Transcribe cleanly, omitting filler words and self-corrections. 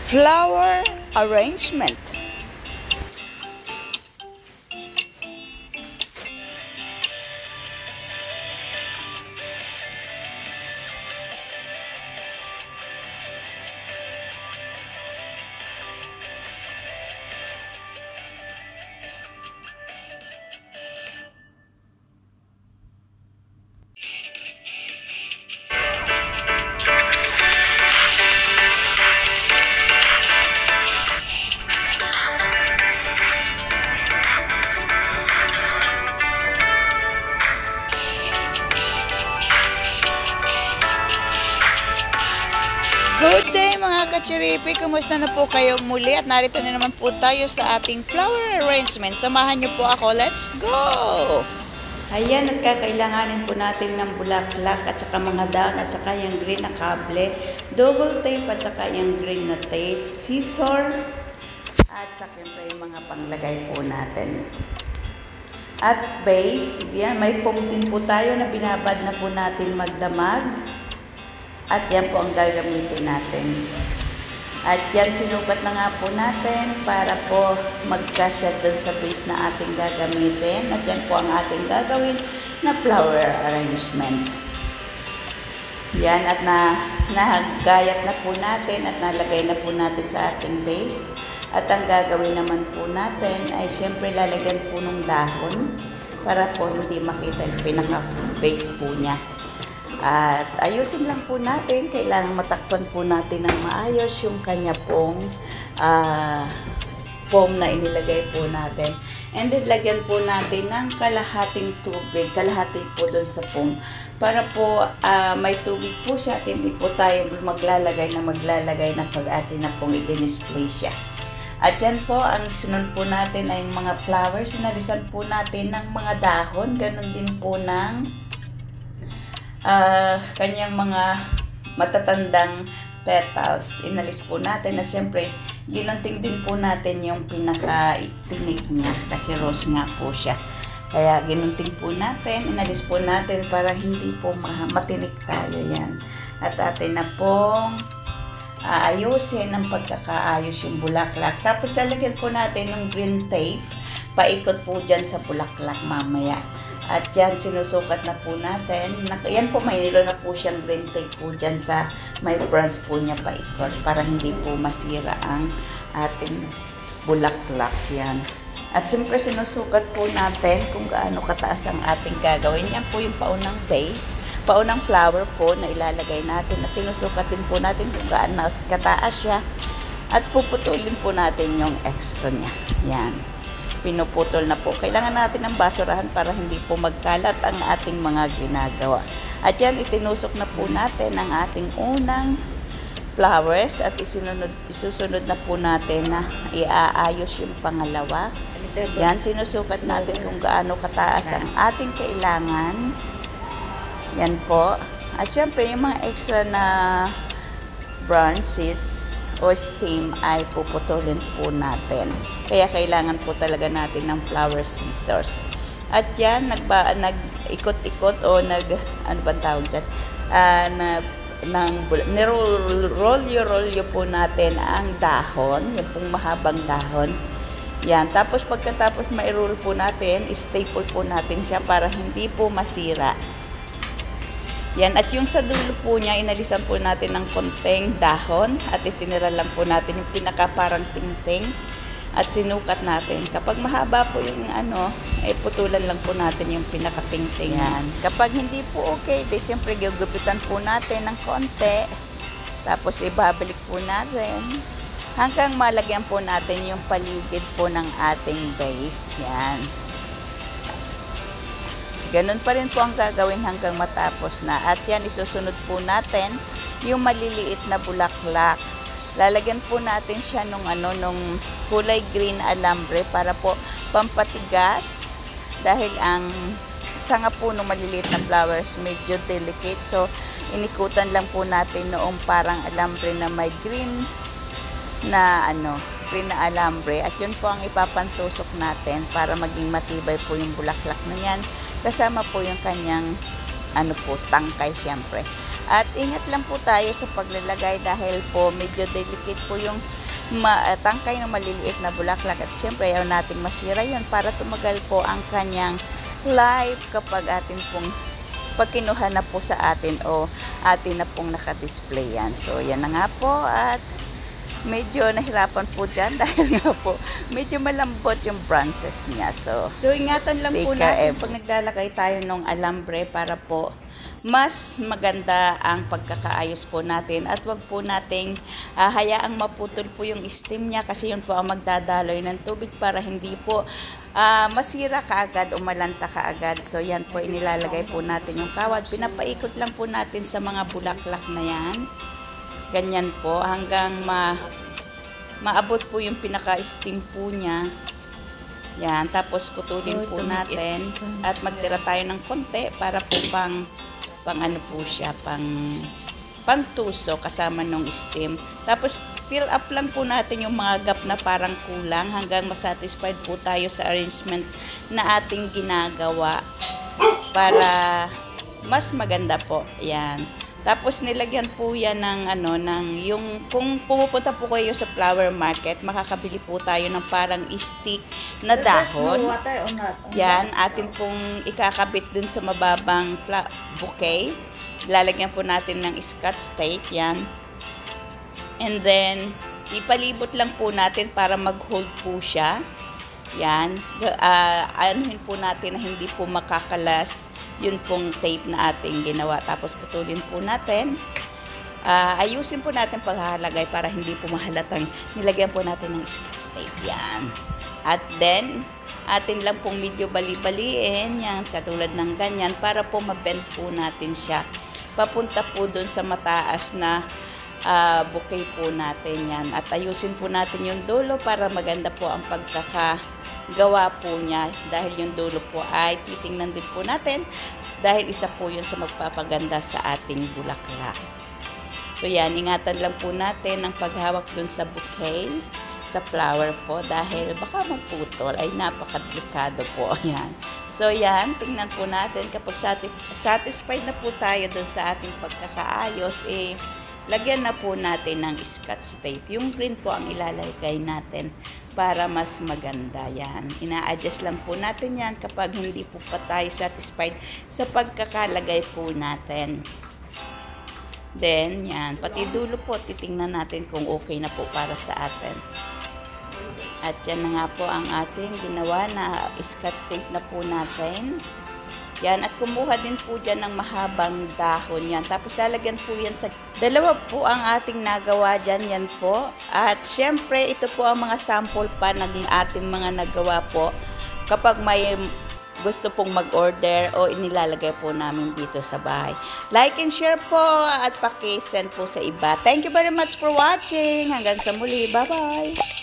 flower arrangement. Good day mga kachiripi! Kumusta na po kayo muli? At narito na naman po tayo sa ating flower arrangement. Samahan niyo po ako. Let's go! Ayan, at kakailanganin po natin ng bulaklak at saka mga dahon at saka yung green na kable, double tape at saka yung green na tape, scissor at saka yung mga panglagay po natin. At base, yan, may foam din po tayo na binabad na po natin magdamag. At yan po ang gagamitin natin. At yan sinukat na nga po natin para po magkasya dun sa base na ating gagamitin. At yan po ang ating gagawin na flower arrangement. Yan at nagayat na po natin at nalagay na po natin sa ating base. At ang gagawin naman po natin ay siyempre lalagyan po ng dahon para po hindi makita yung pinaka-base po niya. At ayusin lang po natin, kailangan matakpan po natin ng maayos yung kanya pong foam na inilagay po natin. And then lagyan po natin ng kalahating tubig, kalahati po doon sa foam. Para po may tubig po siya at hindi po tayo maglalagay ng pag-atin na pong i-display siya. At yan po, ang sunod po natin ay yung mga flowers. Sinalisan po natin ng mga dahon, ganun din po ng kanyang mga matatandang petals. Inalis po natin na siyempre ginunting din po natin yung pinaka-tinig niya kasi rose nga po siya. Kaya ginunting po natin, inalis po natin para hindi po matinik tayo yan. At atin na pong aayusin ang pagkakaayos yung bulaklak. Tapos lalagyan po natin ng green tape, paikot po dyan sa bulaklak mamaya. At yan, sinusukat na po natin. Yan po, mayroon na po siyang green tape po dyan sa may branch po niya paikot para hindi po masira ang ating bulaklak yan. At siyempre, sinusukat po natin kung gaano kataas ang ating gagawin. Yan po yung paunang base, paunang flower po na ilalagay natin. At sinusukat din po natin kung gaano kataas siya. At puputulin po natin yung extra niya. Yan. Pinuputol na po. Kailangan natin ng basurahan para hindi po magkalat ang ating mga ginagawa. At yan, itinusok na po natin ang ating unang flowers at isusunod na po natin na iaayos yung pangalawa. Yan, sinusukat natin kung gaano kataas ang ating kailangan. Yan po. At syempre, yung mga extra na branches o stem ay puputulin po natin. Kaya kailangan po talaga natin ng flower scissors. At yan, nag-ikot-ikot o ano bang tawag dyan? Nirolyo po natin ang dahon, yung pong mahabang dahon. Yan, tapos pagkatapos ma-roll po natin, staple po natin siya para hindi po masira. Yan, at yung sa dulo po niya, inalisan po natin ng konting dahon at itinira lang po natin yung pinaka parang tingting at sinukat natin. Kapag mahaba po yung putulan lang po natin yung pinaka-tingting. Yan. Kapag hindi po okay, di siyempre gugupitan po natin ng konti. Tapos ibabalik po natin hanggang malagyan po natin yung paligid po ng ating base. Yan. Ganun pa rin po ang gagawin hanggang matapos na. At yan, isusunod po natin yung maliliit na bulaklak. Lalagyan po natin siya nung kulay green alambre para po pampatigas. Dahil ang sanga po ng maliliit na flowers medyo delicate. So, inikutan lang po natin noong parang alambre na may green na alambre. At yun po ang ipapantusok natin para maging matibay po yung bulaklak na yan. Kasama po yung kanyang tangkay syempre. At ingat lang po tayo sa paglalagay dahil po medyo delicate po yung tangkay ng maliliit na bulaklak. At syempre ayaw nating masira yun para tumagal po ang kanyang life kapag atin pong pagkinuha na po sa atin o atin na pong nakadisplay yan. So yan na nga po at medyo nahirapan po dyan dahil nga po medyo malambot yung branches niya. So ingatan lang po natin pag naglalagay tayo ng alambre para po mas maganda ang pagkakaayos po natin at wag po nating hayaang maputol po yung stem niya kasi yun po ang magdadaloy ng tubig para hindi po masira kaagad o malanta kaagad. So yan po inilalagay po natin yung kawad. Pinapaikot lang po natin sa mga bulaklak na yan. Ganyan po hanggang maabot po yung pinaka-stem po niya. Yan, tapos putulin po natin at magtira tayo ng konti para po pang ano po siya, pantuso kasama nung stem. Tapos fill up lang po natin yung mga gap na parang kulang hanggang masatisfied po tayo sa arrangement na ating ginagawa para mas maganda po. Yan. Tapos nilagyan po yan ng yung kung pumupunta po kayo sa flower market, makakabili po tayo ng parang stick na dahon. Yan, atin pong ikakabit dun sa mababang bouquet. Lalagyan po natin ng scotch tape, yan. And then, ipalibot lang po natin para mag-hold po siya. Yan. Anuhin po natin na hindi po makakalas yun pong tape na ating ginawa. Tapos putulin po natin. Ayusin po natin paghahalagay para hindi po mahalatang nilagyan po natin ng scotch tape. Yan. At then, atin lang pong medyo bali-baliin. Yan, katulad ng ganyan para po mabend po natin siya. Papunta po dun sa mataas na bouquet po natin yan. At ayusin po natin yung dulo para maganda po ang pagkakagawa po niya. Dahil yung dulo po ay titingnan din po natin dahil isa po yun sa magpapaganda sa ating bulaklak. So yan, ingatan lang po natin ang paghawak dun sa bouquet, sa flower po dahil baka magputol ay napakadelikado po. Yan. So yan, tingnan po natin kapag satisfied na po tayo dun sa ating pagkakaayos, lagyan na po natin ng scotch tape. Yung green po ang ilalagay natin para mas maganda. Yan. Ina-adjust lang po natin yan kapag hindi po pa tayo satisfied sa pagkakalagay po natin. Then, yan. Pati dulo po, titingnan natin kung okay na po para sa atin. At yan na nga po ang ating ginawa na scotch tape na po natin. Yan, at kumuha din po dyan ng mahabang dahon yan. Tapos lalagyan po yan sa dalawa po ang ating nagawa dyan. Yan po. At syempre, ito po ang mga sample pa ng ating mga nagawa po. Kapag may gusto pong mag-order o inilalagay po namin dito sa bahay. Like and share po at paki-send po sa iba. Thank you very much for watching. Hanggang sa muli. Bye-bye!